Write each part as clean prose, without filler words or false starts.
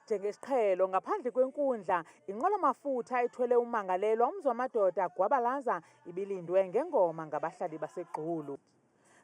Njengesiqhelo ngaphandle kwenkundla, inqwelomafutha ethwele ummangalelwa uMzwamadoda Gwabalaza ibilindwe ngengoma ngabahlali baseGqulu.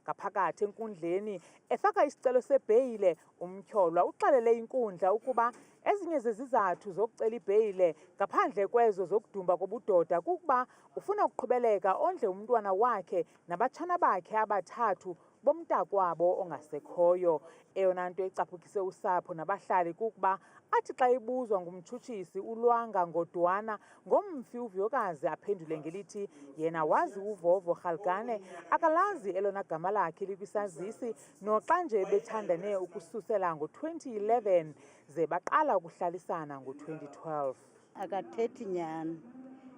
Ngaphakathi enkundleni efaka isicelo sebheyile, umtyholwa uxelele inkundla ukuba ezinye zezizathu zokucela ibheyile ngaphandle kwezo zokudumba kobudoda kukuba ufuna ukuqhubeleka ondle umntwana wakhe nabatshana bakhe abathathu bomntakwabo ongasekhoyo. Eyona nto icaphukise usapho nabahlali kukuba athi xa ibuzwa ngumtshutshisi uLwanga Ngodwana ngomfi uVuyokazi aphendule ngelithi yena wazi uVovo Galgane akalazi elona gama lakhe likwisazisi noxa nje bethandane ukususela ngo-2011 ze baqala ukuhlalisana ngo-2012. Akathethi nyani,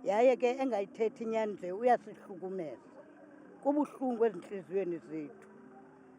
yaye ke engayithethi nyani nje uyasihlukumeza. Kubuhlungu ezintliziyweni zethu.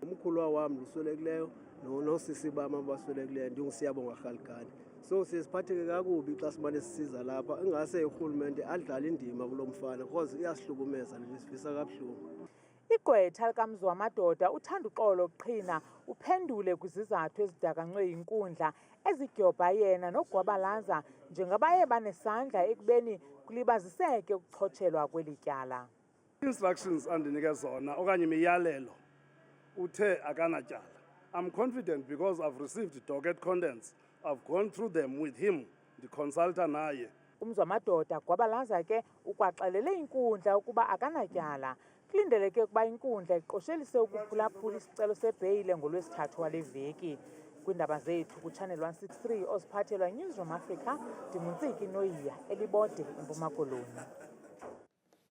Umkhulwa wam luswelekileyo nosisi bam abaswelekileyo ndinguSiyabonga Galgane. So siphatheke kakubi xa simane sisiza lapha, ingase urhulumente adlale indima kulo mfana because iyasihlukumeza lisifisa kabuhlungu. Igqwetha likaMzwamadoda uthanda uxolo Qhina uphendule kwizizathu ezidakanywe yinkundla ezidyobha yena noGwabalaza njengabaye banesandla ekubeni kulibaziseke ukuchotshelwa kweli tyala. Instructions andinike zona okanye imiyalelo uthe akanatyala. I'm confident because I've received docket contents. I've gone through them with him, ndiconsulta naye. UMzwamadoda Gwabalaza ke ukwaxelele inkundla ukuba akanatyala. Kulindeleke ukuba inkundla iqoshelise ukuphulaphula isicelo sebheyile ngoLwesithathu wale veki. Kwiindaba zethu kuChannel 163 oziphathelwa Newsroom Africa, ndinguNtsiki Noyiya, Elibode, eMpuma Koloni.